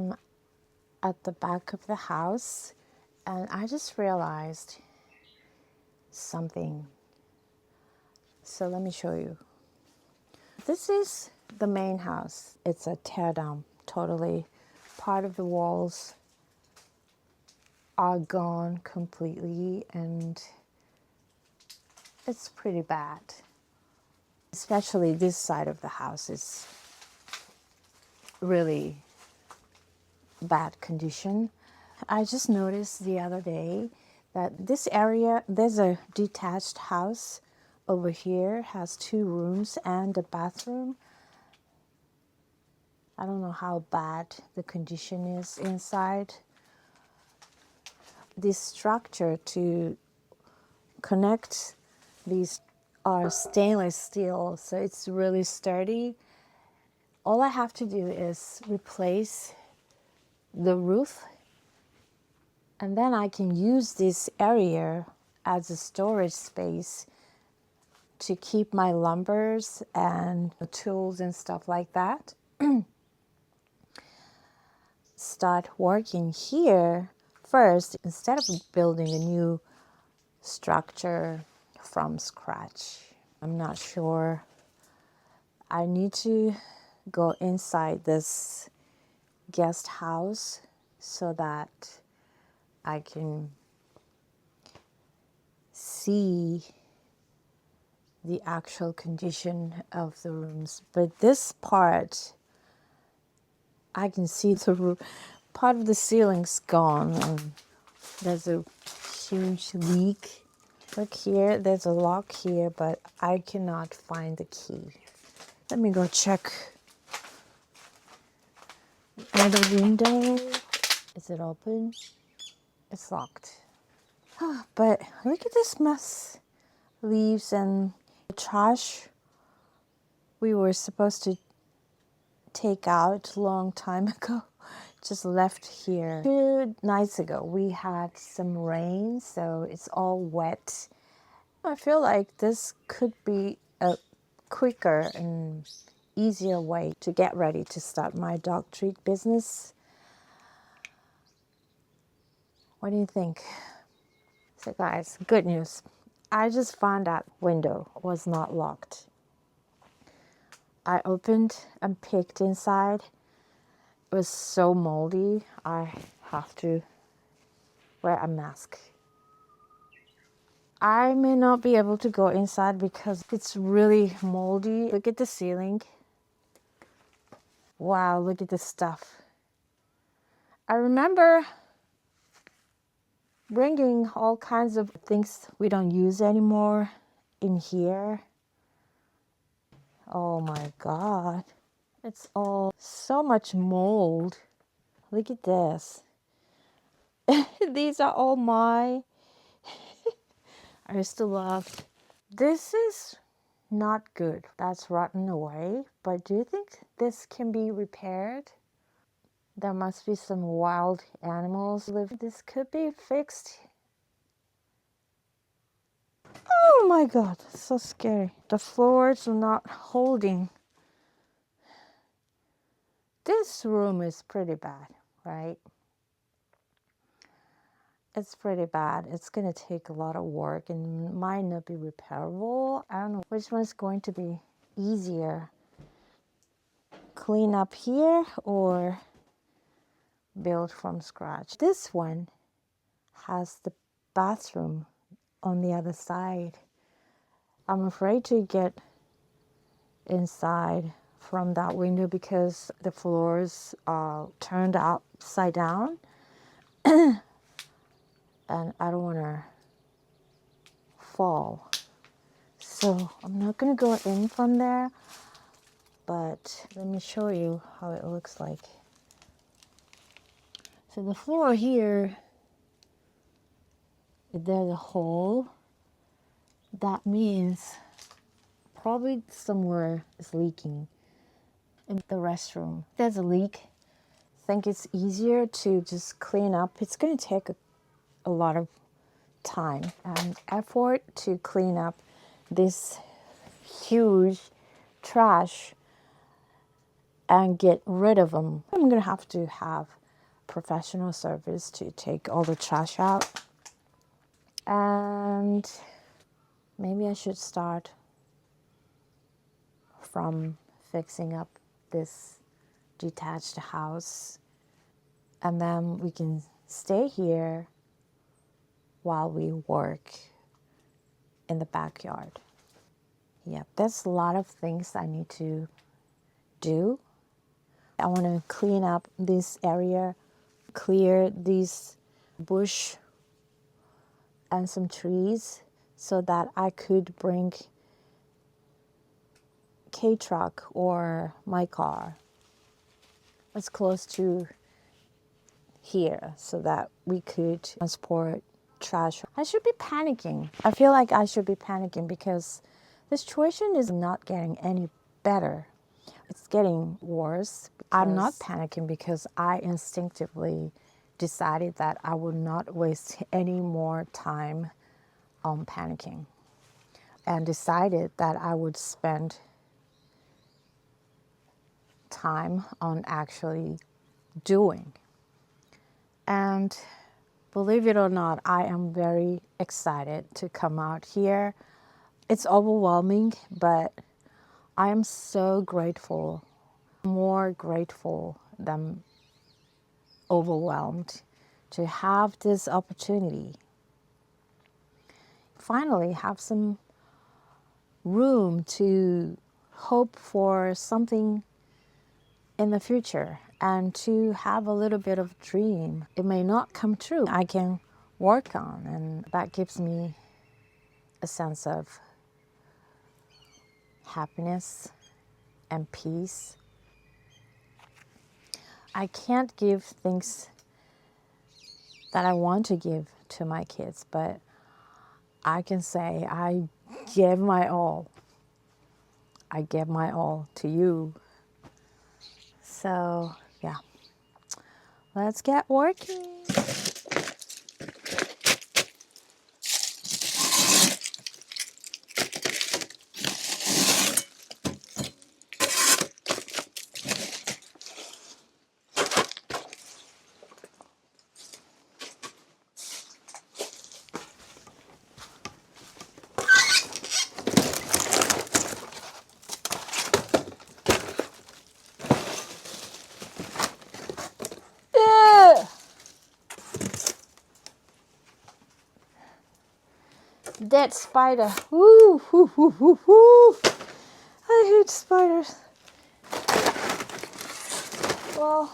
I'm at the back of the house and I just realized something. So let me show you. This is the main house. It's a tear down, totally. Part of the walls are gone completely and it's pretty bad. Especially this side of the house is really bad condition. I just noticed the other day that this area, there's a detached house over here, has 2 rooms and a bathroom. I don't know how bad the condition is inside. This structure to connect these are stainless steel, so it's really sturdy. All I have to do is replace the roof, and then I can use this area as a storage space to keep my lumbers and tools and stuff like that. Start working here first instead of building a new structure from scratch. I'm not sure. I need to go inside this guest house so that I can see the actual condition of the rooms. But this part, I can see the roof. Part of the ceiling's gone and there's a huge leak. Look here, there's a lock here, but I cannot find the key. Let me go check. The window, is it open? It's locked. But look at this mess. Leaves and trash we were supposed to take out a long time ago. Just left here. 2 nights ago we had some rain, so it's all wet. I feel like this could be a quicker and easier way to get ready to start my dog treat business. What do you think? So guys, good news. I just found out window was not locked. I opened and peeked inside. It was so moldy, I have to wear a mask. I may not be able to go inside because it's really moldy. Look at the ceiling. Wow, look at this stuff. I remember bringing all kinds of things we don't use anymore in here. Oh my God. It's all so much mold. Look at this. These are all my I used to love. This is not good. That's rotten away. But do you think this can be repaired? There must be some wild animals live. This could be fixed. Oh my God, so scary. The floors are not holding. This room is pretty bad, right? It's pretty bad. It's going to take a lot of work and might not be repairable. I don't know which one's going to be easier. Clean up here or build from scratch. This one has the bathroom on the other side. I'm afraid to get inside from that window because the floors are turned upside down. And I don't want to fall. So I'm not going to go in from there, but let me show you how it looks like. So the floor here, there's a hole. That means probably somewhere is leaking. In the restroom, there's a leak. I think it's easier to just clean up. It's going to take a lot of time and effort to clean up this huge trash and get rid of them. I'm gonna have to have professional service to take all the trash out. And maybe I should start from fixing up this detached house, and then we can stay here while we work in the backyard. Yeah, there's a lot of things I need to do. I want to clean up this area, clear these bush and some trees so that I could bring K-truck or my car as close to here so that we could transport trash. I should be panicking. I feel like I should be panicking because the situation is not getting any better. It's getting worse. I'm not panicking because I instinctively decided that I would not waste any more time on panicking, and decided that I would spend time on actually doing. And believe it or not, I am very excited to come out here. It's overwhelming, but I am so grateful, more grateful than overwhelmed to have this opportunity. Finally, have some room to hope for something in the future and to have a little bit of dream. It may not come true. I can work on, and that gives me a sense of happiness and peace. I can't give things that I want to give to my kids, but I can say I gave my all. I gave my all to you. So, yeah. Let's get working. Dead spider. Woo, woo, woo, woo, woo. I hate spiders. Well,